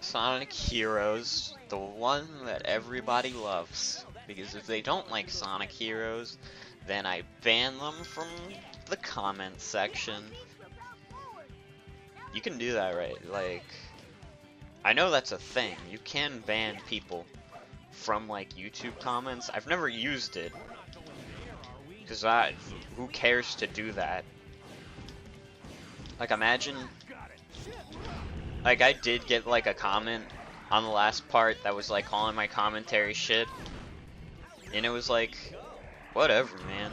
Sonic Heroes, the one that everybody loves. Because if they don't like Sonic Heroes, then I ban them from the comment section. You can do that, right? Like, I know that's a thing. You can ban people from, like, YouTube comments. I've never used it. Because who cares to do that? Like, imagine, like, I did get, like, a comment on the last part that was, like, calling my commentary shit. And it was like, whatever, man.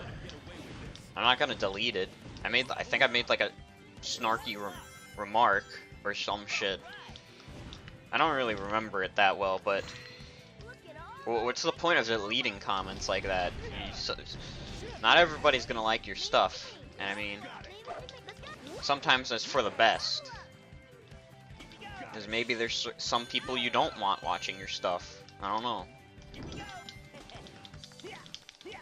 I'm not gonna delete it. I think I made, like, a snarky remark or some shit. I don't really remember it that well, but what's the point of deleting comments like that? Not everybody's gonna like your stuff, and I mean, sometimes it's for the best. Because maybe there's some people you don't want watching your stuff. I don't know.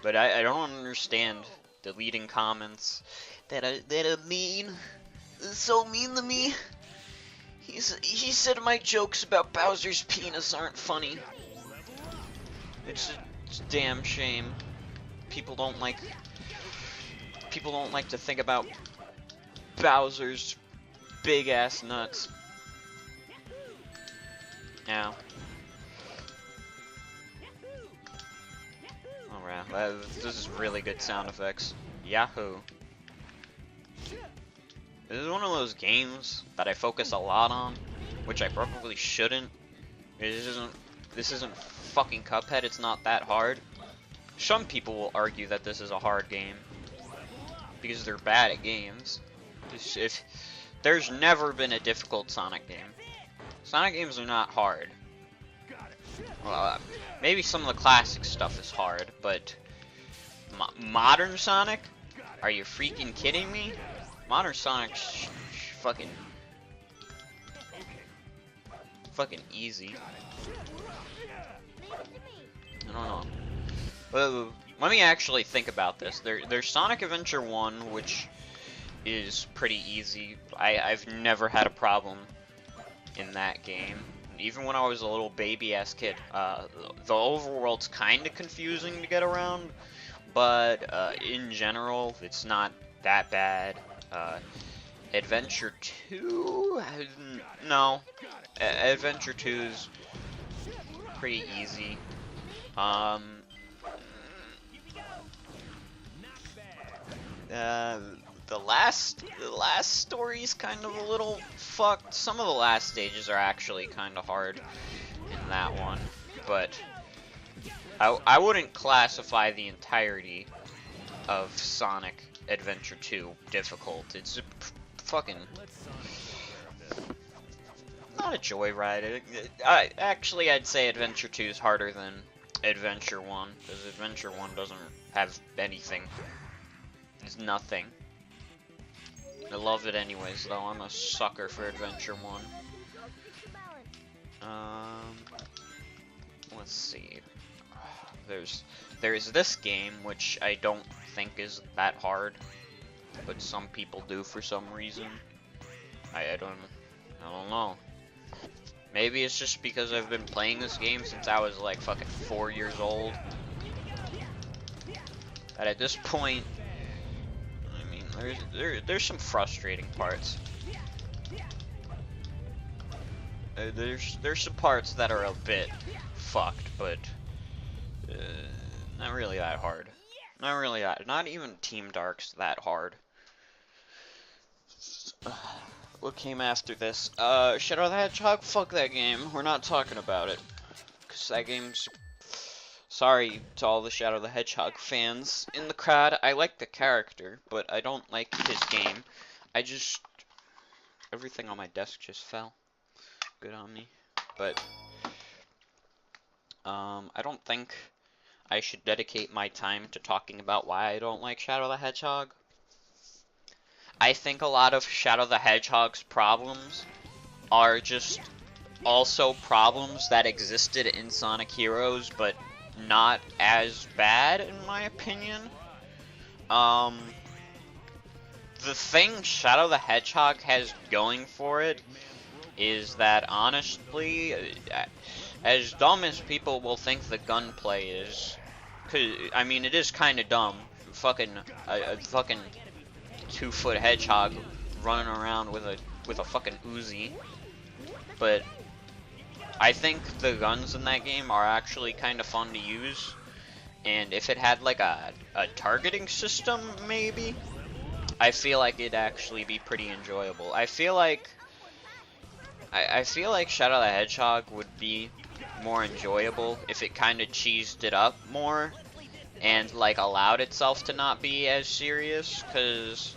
But I don't understand deleting comments that are mean. So mean to me. He said my jokes about Bowser's penis aren't funny. It's a damn shame. People don't like to think about Bowser's big ass nuts. Yeah. Alright, this is really good sound effects. Yahoo. This is one of those games that I focus a lot on, which I probably shouldn't. This isn't fucking Cuphead, it's not that hard. Some people will argue that this is a hard game because they're bad at games. If there's never been a difficult Sonic game. Sonic games are not hard. Well, maybe some of the classic stuff is hard, but modern Sonic? Are you freaking kidding me? Modern Sonic's fucking easy. I don't know. Well, let me actually think about this. There's Sonic Adventure 1, which is pretty easy. I've never had a problem in that game. Even when I was a little baby-ass kid. The overworld's kind of confusing to get around, but in general, it's not that bad. Adventure 2? No. Adventure 2's pretty easy. The last story's kind of a little fucked. Some of the last stages are actually kind of hard in that one, but I wouldn't classify the entirety of Sonic Adventure 2 difficult. It's a fucking not a joyride. Actually, I'd say Adventure 2 is harder than Adventure 1, because Adventure 1 doesn't have anything. It's nothing. I love it anyways, though. I'm a sucker for Adventure 1. Let's see. There's this game, which I don't think is that hard, but some people do for some reason. I don't know. Maybe it's just because I've been playing this game since I was like fucking 4 years old. That at this point, I mean, there's some frustrating parts. There's some parts that are a bit fucked, but not really that hard. Not really that. Not even Team Dark's that hard. What came after this? Shadow the Hedgehog? Fuck that game. We're not talking about it. Because that game's... Sorry to all the Shadow the Hedgehog fans in the crowd. I like the character, but I don't like his game. I just... Everything on my desk just fell. Good on me. But... I don't think I should dedicate my time to talking about why I don't like Shadow the Hedgehog. I think a lot of Shadow the Hedgehog's problems are just also problems that existed in Sonic Heroes, but not as bad, in my opinion. The thing Shadow the Hedgehog has going for it is that honestly, as dumb as people will think the gunplay is, 'cause, I mean, it is kind of dumb. Fucking a fucking 2-foot hedgehog running around with a fucking Uzi, but I think the guns in that game are actually kind of fun to use, and if it had like a targeting system, maybe, I feel like it'd actually be pretty enjoyable. I feel like Shadow the Hedgehog would be more enjoyable if it kind of cheesed it up more and like allowed itself to not be as serious, because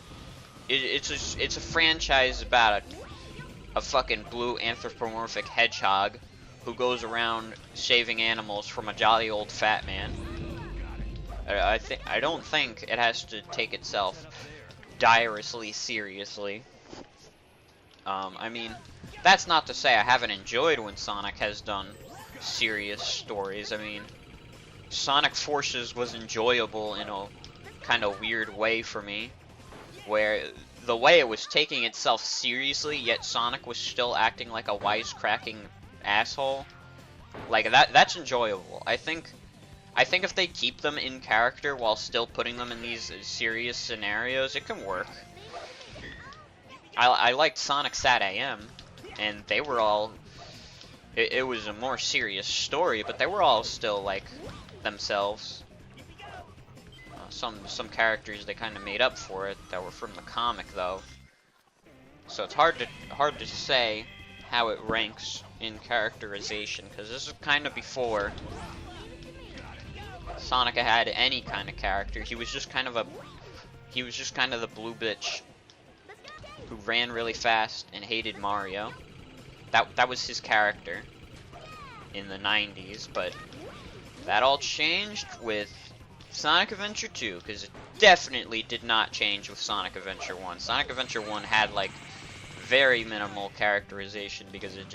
it's a franchise about a fucking blue anthropomorphic hedgehog who goes around saving animals from a jolly old fat man. I don't think it has to take itself direly seriously. I mean, that's not to say I haven't enjoyed when Sonic has done serious stories. I mean, Sonic Forces was enjoyable in a kind of weird way for me, where the way it was taking itself seriously, yet Sonic was still acting like a wisecracking asshole. Like that's enjoyable. I think if they keep them in character while still putting them in these serious scenarios, it can work. I liked Sonic Sat AM, and they were all. It was a more serious story, but they were all still like themselves. Some characters they kind of made up for it that were from the comic though, so it's hard to say how it ranks in characterization, because this is kind of before Sonic had any kind of character. He was just kind of the blue bitch who ran really fast and hated Mario. That was his character in the 90s, but that all changed with Sonic Adventure 2, because it definitely did not change with Sonic Adventure 1. Sonic Adventure 1 had like very minimal characterization because it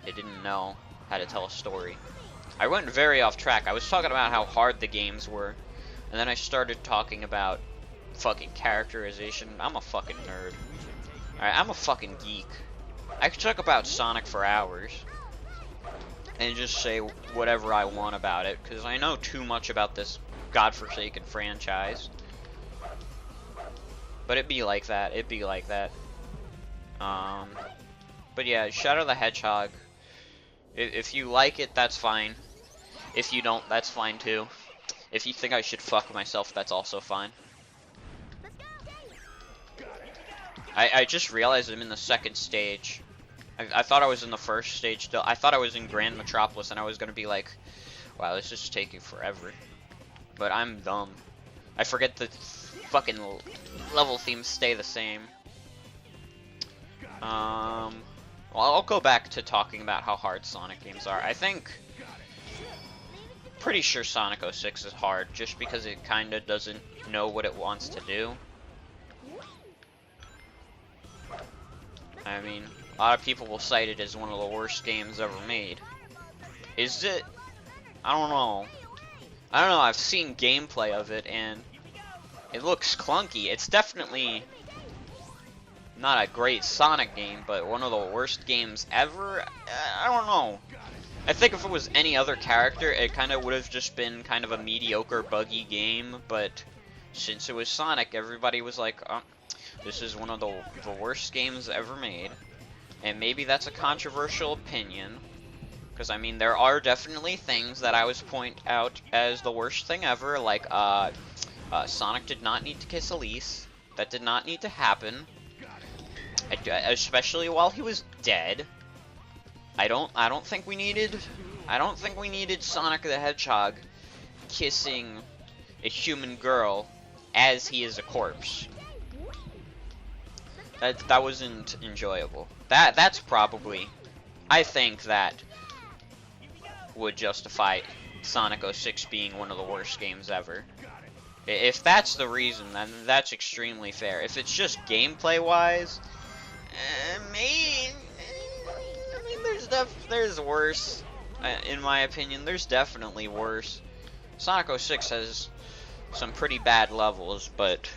didn't know how to tell a story. I went very off track. I was talking about how hard the games were, and then I started talking about fucking characterization. I'm a fucking nerd. Alright, I'm a fucking geek. I could talk about Sonic for hours and just say whatever I want about it, because I know too much about this godforsaken franchise. But it'd be like that. It'd be like that. But yeah, Shadow the Hedgehog. If you like it, that's fine. If you don't, that's fine too. If you think I should fuck myself, that's also fine. I just realized I'm in the second stage. I thought I was in the first stage still. I thought I was in Grand Metropolis and I was gonna be like, wow, this is taking forever. But I'm dumb. I forget the fucking level themes stay the same. Well, I'll go back to talking about how hard Sonic games are. I think, pretty sure Sonic 06 is hard, just because it kinda doesn't know what it wants to do. I mean, a lot of people will cite it as one of the worst games ever made. Is it? I don't know. I've seen gameplay of it, and it looks clunky. It's definitely not a great Sonic game, but one of the worst games ever? I don't know. I think if it was any other character, it kind of would have just been kind of a mediocre, buggy game, but since it was Sonic, everybody was like, oh, this is one of the worst games ever made. And maybe that's a controversial opinion, because I mean, there are definitely things that I would point out as the worst thing ever, like Sonic did not need to kiss Elise. That did not need to happen, especially while he was dead. I don't think we needed Sonic the Hedgehog kissing a human girl as he is a corpse. That wasn't enjoyable. That's probably, I think that would justify Sonic 06 being one of the worst games ever. If that's the reason, then that's extremely fair. If it's just gameplay wise, I mean, there's worse. In my opinion, there's definitely worse. Sonic 06 has some pretty bad levels, but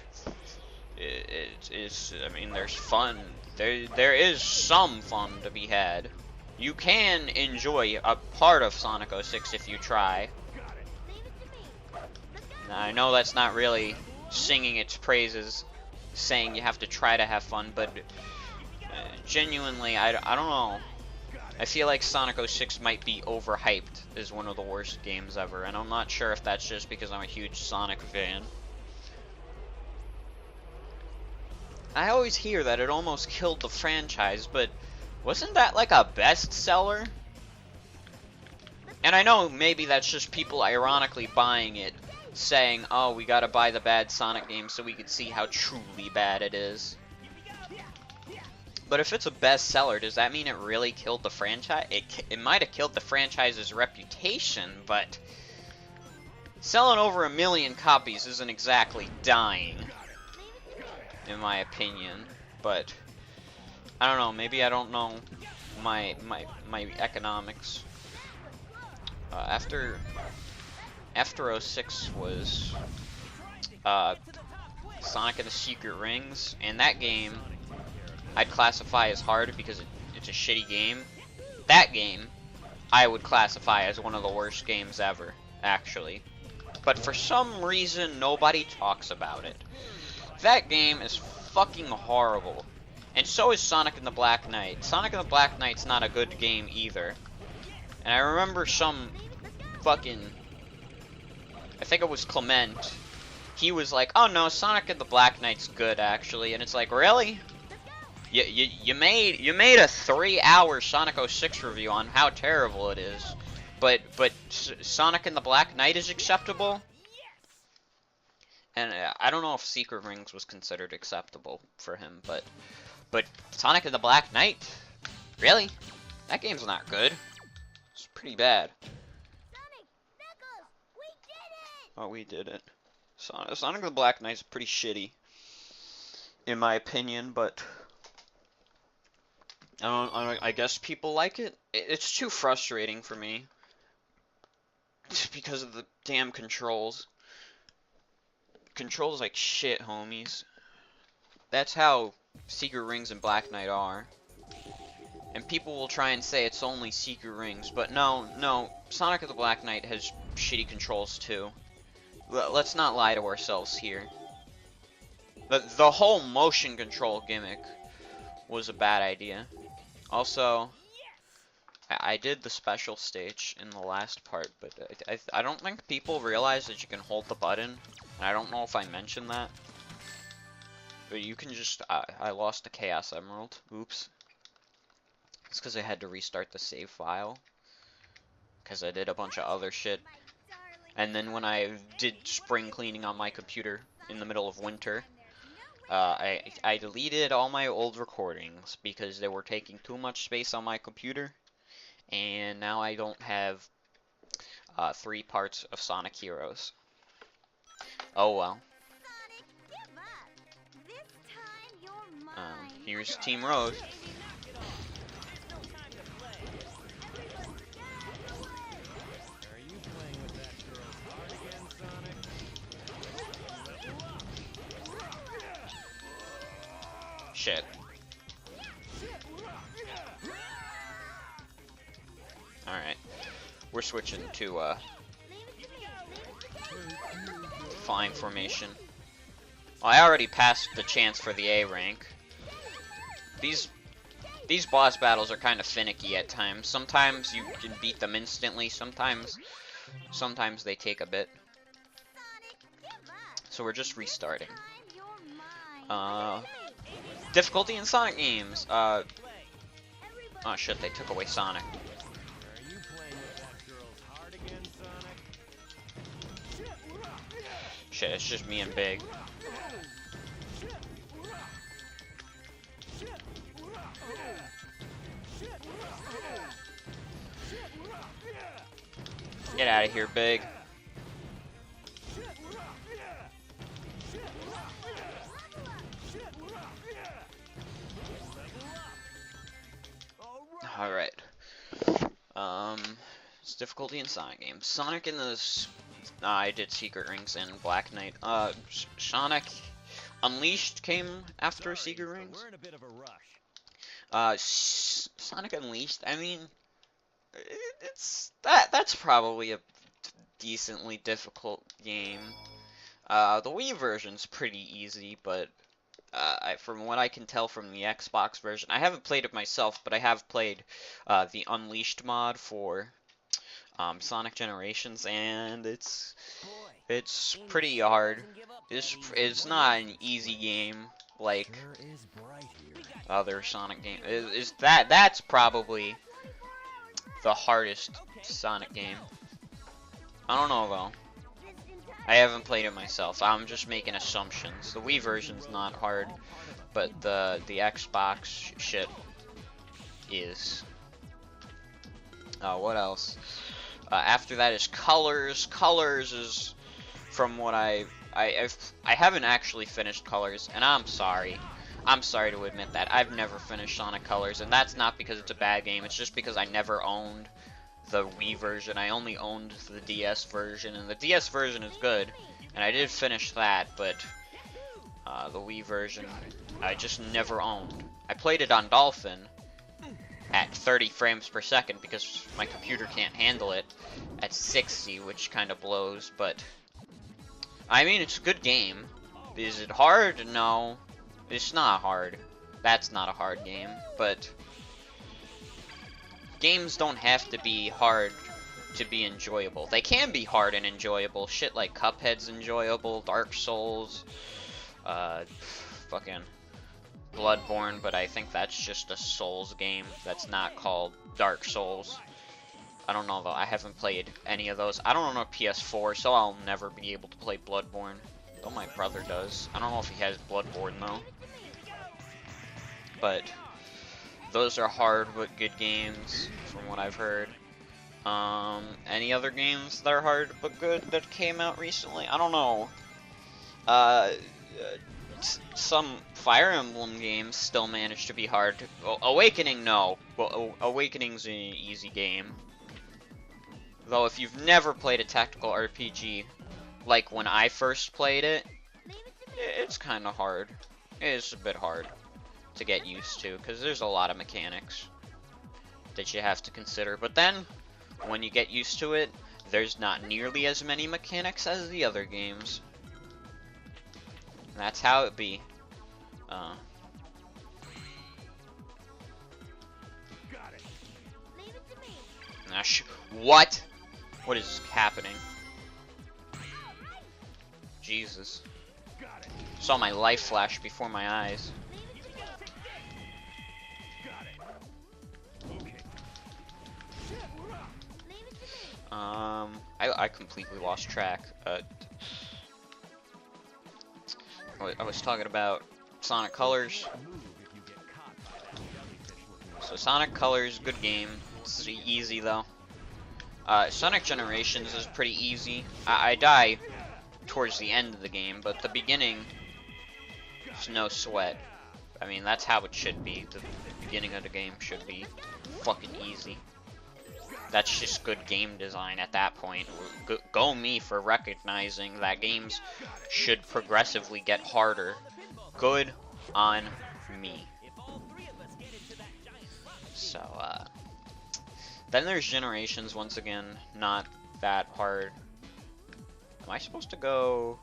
it's I mean, there's fun there is some fun to be had. You can enjoy a part of Sonic 06 if you try. Now, I know that's not really singing its praises, saying you have to try to have fun, but genuinely, I don't know. I feel like Sonic 06 might be overhyped as one of the worst games ever, and I'm not sure if that's just because I'm a huge Sonic fan. I always hear that it almost killed the franchise, but wasn't that like a bestseller? And I know maybe that's just people ironically buying it, saying, oh, we gotta buy the bad Sonic game so we can see how truly bad it is. But if it's a bestseller, does that mean it really killed the franchise? It might have killed the franchise's reputation, but selling over 1 million copies isn't exactly dying, in my opinion. But I don't know, maybe I don't know my economics. After 06 was Sonic and the Secret Rings, and that game I'd classify as hard because it's a shitty game. That game I would classify as one of the worst games ever, actually. But for some reason nobody talks about it. That game is fucking horrible. And so is Sonic and the Black Knight. Sonic and the Black Knight's not a good game either. And I remember some fucking, I think it was Clement, he was like, oh no, Sonic and the Black Knight's good actually. And it's like, really? You made a 3-hour Sonic 06 review on how terrible it is, but Sonic and the Black Knight is acceptable? And I don't know if Secret Rings was considered acceptable for him, but Sonic and the Black Knight? Really? That game's not good. It's pretty bad. Sonic, Knuckles, we did it! Oh, we did it. Sonic and the Black Knight's pretty shitty, in my opinion, but I guess people like it. It's too frustrating for me. Just because of the damn controls. Controls like shit, homies. That's how Secret Rings and Black Knight are. And people will try and say it's only Secret Rings, but no, Sonic and the Black Knight has shitty controls too. Let's not lie to ourselves here. The whole motion control gimmick was a bad idea. Also, I did the special stage in the last part, but I don't think people realize that you can hold the button. And I don't know if I mentioned that. But you can just, I lost the Chaos Emerald. Oops. It's because I had to restart the save file. Because I did a bunch of other shit. And then when I did spring cleaning on my computer in the middle of winter, I deleted all my old recordings because they were taking too much space on my computer, and now I don't have 3 parts of Sonic Heroes. Oh well. Here's Team Road. Shit. Alright. We're switching to flying formation. Well, I already passed the chance for the A rank. These boss battles are kind of finicky at times. Sometimes you can beat them instantly, sometimes they take a bit. So we're just restarting. Difficulty in Sonic games. Oh shit, they took away Sonic. Shit, it's just me and Big. Get out of here, Big. Alright. It's difficulty in Sonic games. Sonic in this... I did Secret Rings and Black Knight. Sonic Unleashed came after Secret Rings. We're in a bit of a rush. Sonic Unleashed. I mean, that's probably a decently difficult game. The Wii version's pretty easy, but from what I can tell from the Xbox version, I haven't played it myself, but I have played the Unleashed mod for Sonic Generations, and it's pretty hard. It's not an easy game like other Sonic games. That's probably the hardest Sonic game. I don't know though. I haven't played it myself. I'm just making assumptions. The Wii version's not hard, but the Xbox shit is. What else? After that is Colors. Colors is, from what I haven't actually finished Colors, and I'm sorry. I'm sorry to admit that. I've never finished Sonic Colors, and that's not because it's a bad game. It's just because I never owned the Wii version. I only owned the DS version, and the DS version is good, and I did finish that, but the Wii version I just never owned. I played it on Dolphin at 30 frames per second because my computer can't handle it at 60, which kind of blows, but I mean, it's a good game. Is it hard? No, it's not hard. That's not a hard game, but games don't have to be hard to be enjoyable. They can be hard and enjoyable. Shit like Cuphead's enjoyable, Dark Souls, fucking Bloodborne, but I think that's just a Souls game. That's not called Dark Souls. I don't know though. I haven't played any of those. I don't own a PS4, so I'll never be able to play Bloodborne. Though my brother does. I don't know if he has Bloodborne though. But those are hard but good games, from what I've heard. Any other games that are hard but good that came out recently? I don't know. Some Fire Emblem games still manage to be hard. Awakening, no. Well, Awakening's an easy game. Though if you've never played a tactical RPG, like when I first played it, it's kind of hard. It's a bit hard to get used to, because there's a lot of mechanics that you have to consider. But then, when you get used to it, there's not nearly as many mechanics as the other games. That's how it be. What? What is happening? Jesus. Saw my life flash before my eyes. I completely lost track. I was talking about Sonic Colors. So Sonic Colors, good game. It's easy though. Sonic Generations is pretty easy. I die towards the end of the game, but the beginning is no sweat. I mean, that's how it should be. The beginning of the game should be fucking easy. That's just good game design at that point. Go me for recognizing that games should progressively get harder. Good on me. So, then there's Generations, once again, not that hard. Am I supposed to go...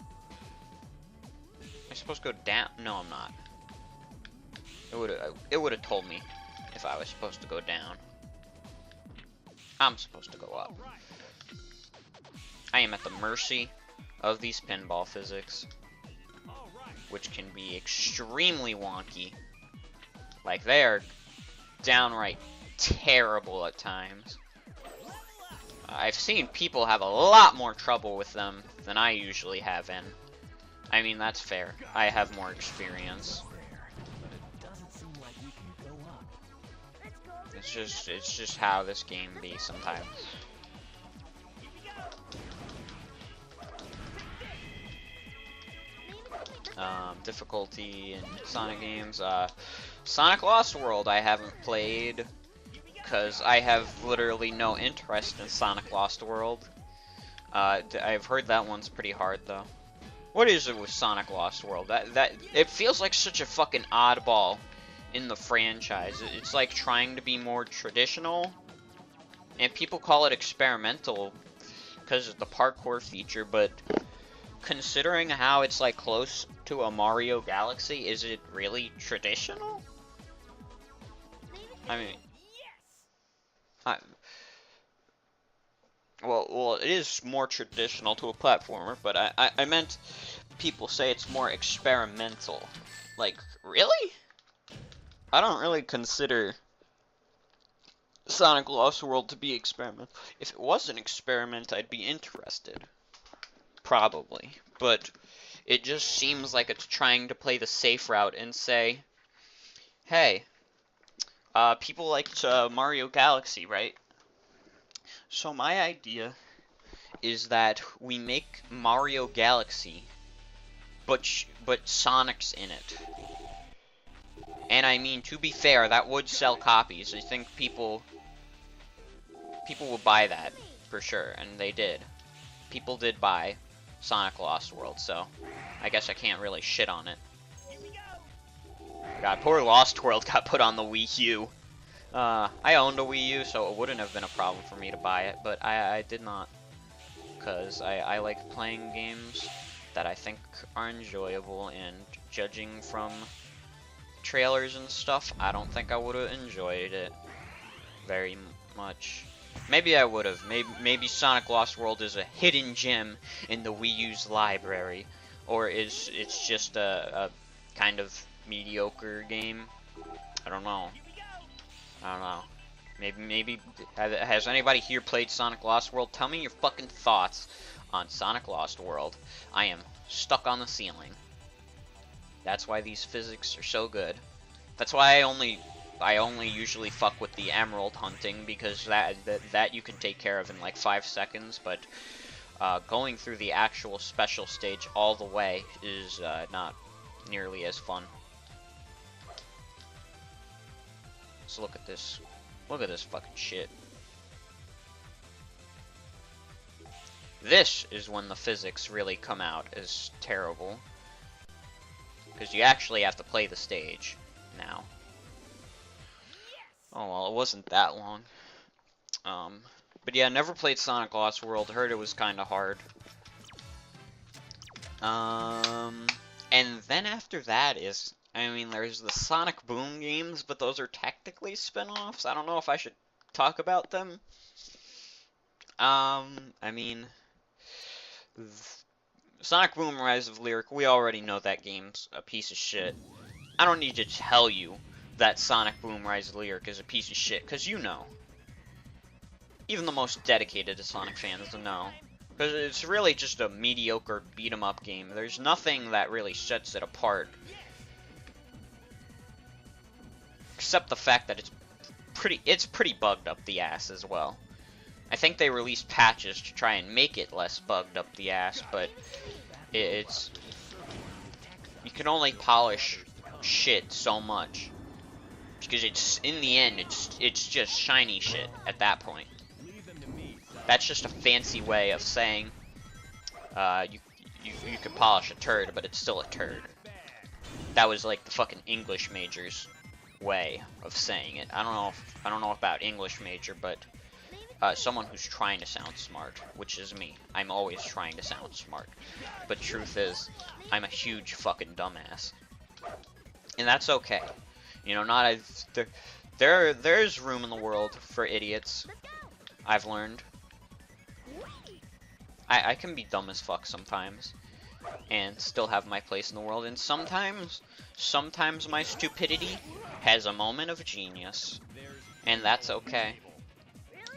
Am I supposed to go down? No, I'm not. It would have told me if I was supposed to go down. I'm supposed to go up. I am at the mercy of these pinball physics, which can be extremely wonky. Like, they're downright terrible at times. I've seen people have a lot more trouble with them than I usually have, and I mean, that's fair. I have more experience. It's just how this game be sometimes. Difficulty in Sonic games. Sonic Lost World I haven't played because I have literally no interest in Sonic Lost World. I've heard that one's pretty hard though. What is it with Sonic Lost World? That it feels like such a fucking oddball in the franchise. It's like trying to be more traditional, and people call it experimental because of the parkour feature, but considering how it's like close to a Mario Galaxy, is it really traditional? I mean, well, it is more traditional to a platformer, but I meant people say it's more experimental. Like, really? I don't really consider Sonic Lost World to be experimental. If it was an experiment, I'd be interested. Probably. But it just seems like it's trying to play the safe route and say, hey, people liked Mario Galaxy, right? So my idea is that we make Mario Galaxy, but Sonic's in it. And I mean, to be fair, that would sell copies. I think people will buy that for sure, and they did. People did buy Sonic Lost World, so I guess I can't really shit on it. God, poor Lost World got put on the Wii U. I owned a Wii U, so it wouldn't have been a problem for me to buy it, but I did not. Because I like playing games that I think are enjoyable, and judging from trailers and stuff, I don't think I would have enjoyed it very much. Maybe I would have. Maybe Sonic Lost World is a hidden gem in the Wii U's library, or it's just a kind of mediocre game. I don't know. Maybe has anybody here played Sonic Lost World? Tell me your fucking thoughts on Sonic Lost World. I am stuck on the ceiling. That's why these physics are so good. That's why I only usually fuck with the emerald hunting, because that you can take care of in like 5 seconds, but going through the actual special stage all the way is not nearly as fun. So look at this. Look at this fucking shit. This is when the physics really come out as terrible. Because you actually have to play the stage now. Oh well, it wasn't that long. But yeah, never played Sonic Lost World. Heard it was kind of hard. And then after that is, I mean, there's the Sonic Boom games, but those are technically spin-offs. I don't know if I should talk about them. I mean, Sonic Boom Rise of Lyric, we already know that game's a piece of shit. I don't need to tell you that Sonic Boom Rise of Lyric is a piece of shit, because you know. Even the most dedicated to Sonic fans know. Because it's really just a mediocre beat-em-up game. There's nothing that really sets it apart. Except the fact that it's pretty bugged up the ass as well. I think they released patches to try and make it less bugged up the ass, but it's... You can only polish shit so much. Because it's, in the end, it's just shiny shit at that point. That's just a fancy way of saying you could polish a turd, but it's still a turd. That was like the fucking English major's way of saying it. I don't know about English major, but someone who's trying to sound smart, which is me. I'm always trying to sound smart. But truth is, I'm a huge fucking dumbass. And that's okay. You know, there's room in the world for idiots. I've learned. I can be dumb as fuck sometimes, and still have my place in the world, and sometimes my stupidity has a moment of genius, and that's okay.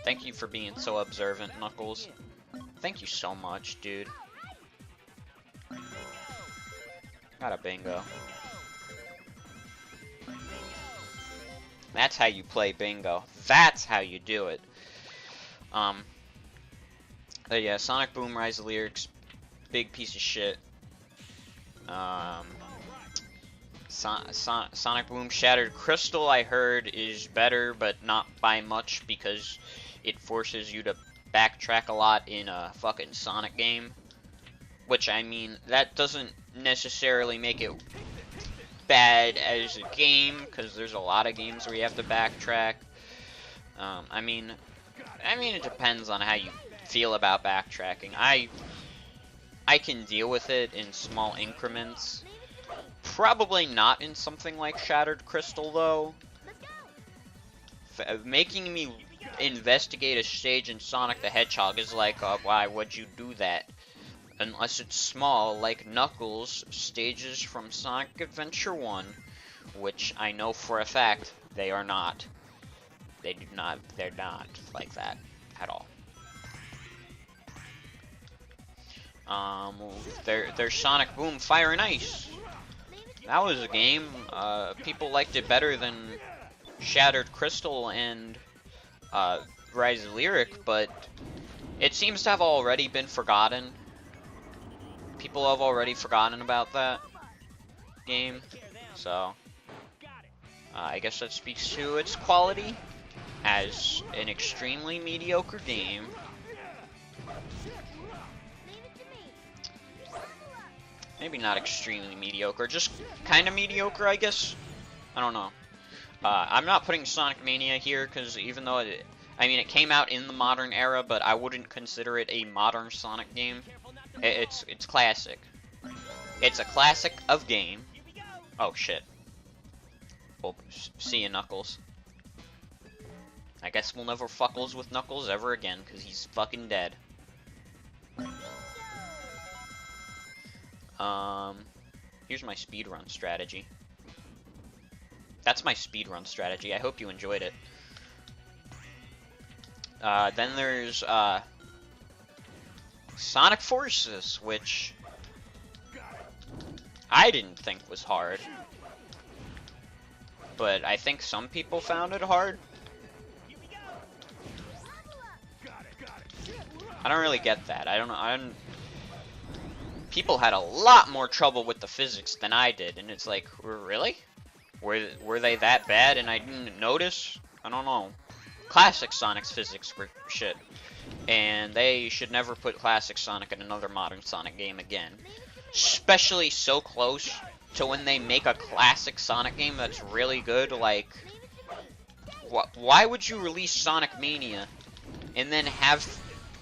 Thank you for being so observant, Knuckles. Thank you so much, dude. Got a bingo. That's how you play bingo. That's how you do it. But yeah, Sonic Boom Rise of Lyrics, big piece of shit. Sonic Boom Shattered Crystal, I heard, is better, but not by much, because it forces you to backtrack a lot in a fucking Sonic game. Which, I mean, that doesn't necessarily make it bad as a game, because there's a lot of games where you have to backtrack. I mean, it depends on how you feel about backtracking. I can deal with it in small increments. Probably not in something like Shattered Crystal, though. Making me investigate a stage in Sonic the Hedgehog is like, why would you do that? Unless it's small, like Knuckles stages from Sonic Adventure 1, which I know for a fact they are not. They're not like that at all. There's Sonic Boom Fire and Ice. That was a game. People liked it better than Shattered Crystal and Rise of Lyric, but it seems to have already been forgotten. People have already forgotten about that game, so I guess that speaks to its quality as an extremely mediocre game. Maybe not extremely mediocre, just kind of mediocre, I guess. I don't know. I'm not putting Sonic Mania here because even though it came out in the modern era, but I wouldn't consider it a modern Sonic game. It's classic. It's a classic of game. Oh shit. Well, see ya, Knuckles. I guess we'll never fuckles with Knuckles ever again because he's fucking dead. Here's my speedrun strategy. That's my speedrun strategy. I hope you enjoyed it. Then there's, Sonic Forces, which I didn't think was hard. But I think some people found it hard. I don't really get that. I don't people had a lot more trouble with the physics than I did, and it's like, really? Were they that bad and I didn't notice? I don't know. Classic Sonic's physics were shit. And they should never put Classic Sonic in another modern Sonic game again. Especially so close to when they make a Classic Sonic game that's really good. Like, why would you release Sonic Mania and then have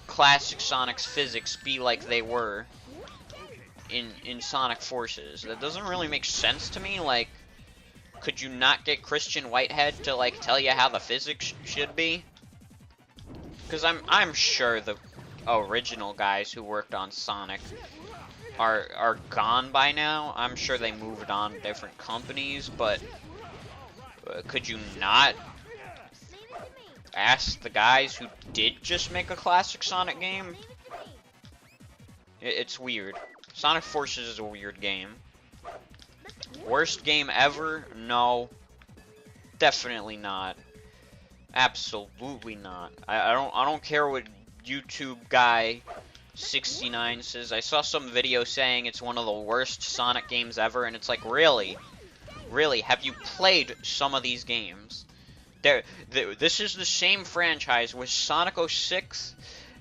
Classic Sonic's physics be like they were in Sonic Forces? That doesn't really make sense to me. Like, could you not get Christian Whitehead to like tell you how the physics should be? Because I'm sure the original guys who worked on Sonic are gone by now. I'm sure they moved on to different companies, but could you not ask the guys who did just make a classic Sonic game? It's weird. Sonic Forces is a weird game. Worst game ever? No. Definitely not. Absolutely not. I don't care what YouTube guy 69 says. I saw some video saying it's one of the worst Sonic games ever, and it's like, really? Really? Have you played some of these games? This is the same franchise with Sonic 06,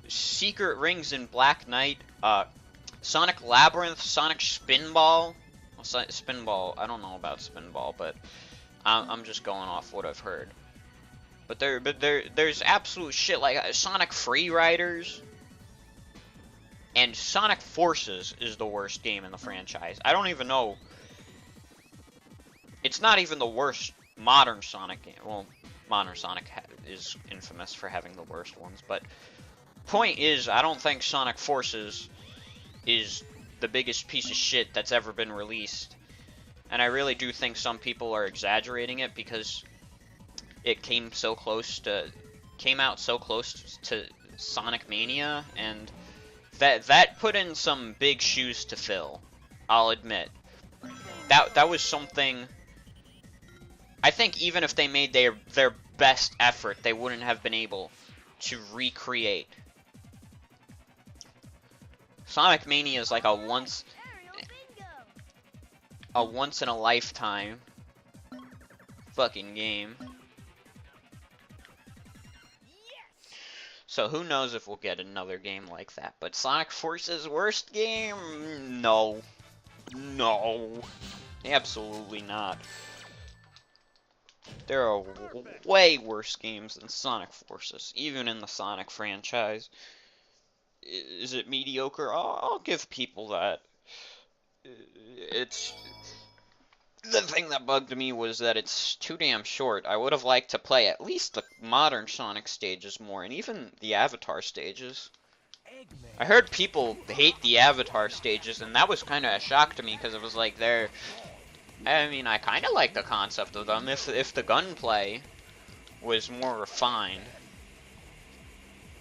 Secret Rings in Black Knight, Sonic Labyrinth, Sonic Spinball. Spinball, I don't know about Spinball, but I'm just going off what I've heard. But there's absolute shit like Sonic Free Riders and Sonic Forces is the worst game in the franchise. I don't even know. It's not even the worst modern Sonic game. Well, modern Sonic is infamous for having the worst ones, but point is, I don't think Sonic Forces is the biggest piece of shit that's ever been released. And I really do think some people are exaggerating it because it came out so close to Sonic Mania, and that put in some big shoes to fill. I'll admit. That was something. I think even if they made their best effort, they wouldn't have been able to recreate. Sonic Mania is like a once in a lifetime fucking game. So who knows if we'll get another game like that. But Sonic Forces worst game? No. No. Absolutely not. There are way worse games than Sonic Forces, even in the Sonic franchise. Is it mediocre? I'll give people that. It's the thing that bugged me was that it's too damn short. I would have liked to play at least the modern Sonic stages more, and even the Avatar stages. I heard people hate the Avatar stages, and that was kind of a shock to me, because it was like I mean, I kind of like the concept of them if the gunplay was more refined.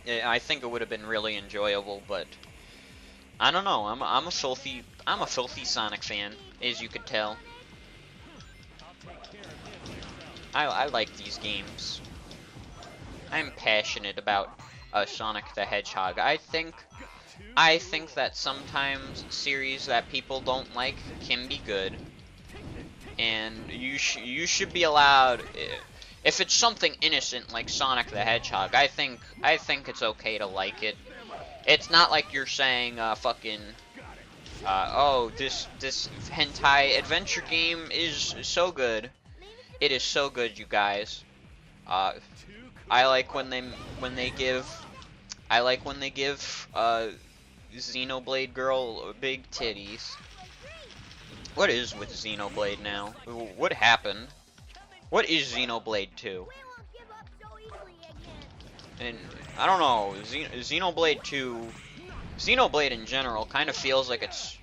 I think it would have been really enjoyable, but I don't know. I'm a filthy Sonic fan, as you could tell. I like these games. I'm passionate about Sonic the Hedgehog. I think that sometimes series that people don't like can be good, and you should be allowed. If it's something innocent like Sonic the Hedgehog, I think it's okay to like it. It's not like you're saying oh, this hentai adventure game is so good. It is so good, you guys. I like when they give Xenoblade Girl big titties. What is with Xenoblade now? What happened? What is Xenoblade 2? And I don't know, Xenoblade 2, Xenoblade in general kind of feels like it's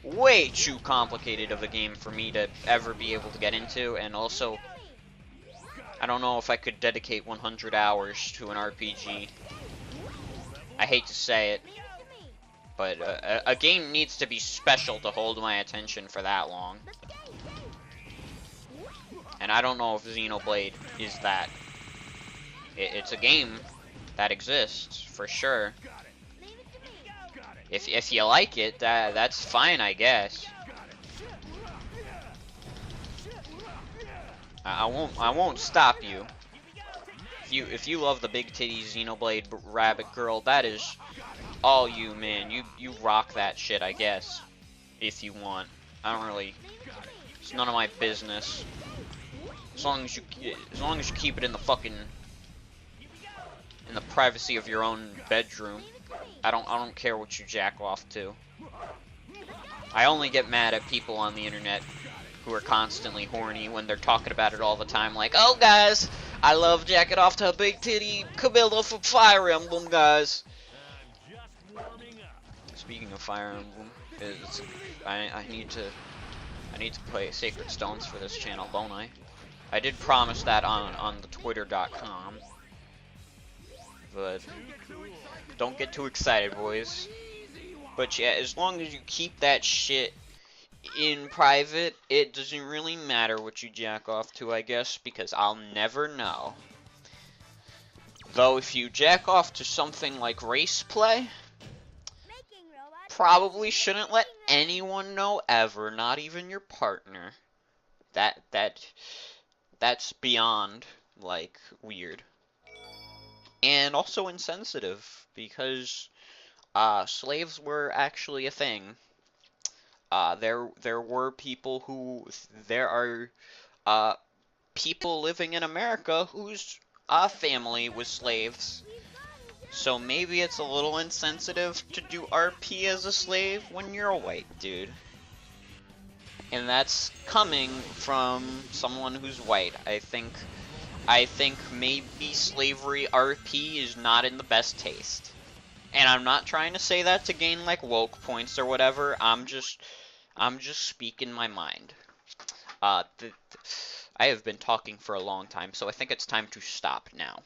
way too complicated of a game for me to ever be able to get into, and also I don't know if I could dedicate 100 hours to an RPG. I hate to say it, but a game needs to be special to hold my attention for that long. And I don't know if Xenoblade is that. It's a game that exists, for sure. If you like it, that's fine, I guess. I won't stop you. If you love the big titty Xenoblade Rabbit Girl, that is all you, man. You rock that shit, I guess. If you want. I don't really. It's none of my business. As long as you keep it in the privacy of your own bedroom. I don't care what you jack off to. I only get mad at people on the internet who are constantly horny when they're talking about it all the time, like, oh guys, I love jacking off to a big titty Camilla from Fire Emblem, guys. Speaking of Fire Emblem, I need to play Sacred Stones for this channel, don't I? I did promise that on the Twitter.com. But don't get too excited, boys. But yeah, as long as you keep that shit in private, it doesn't really matter what you jack off to, I guess, because I'll never know. Though if you jack off to something like race play, probably shouldn't let anyone know ever, not even your partner. That's beyond, like, weird. And also insensitive, because slaves were actually a thing. There are people living in America whose family was slaves. So maybe it's a little insensitive to do RP as a slave when you're a white dude. And that's coming from someone who's white. I think maybe slavery RP is not in the best taste. And I'm not trying to say that to gain like woke points or whatever. I'm just speaking my mind. I have been talking for a long time, so I think it's time to stop now.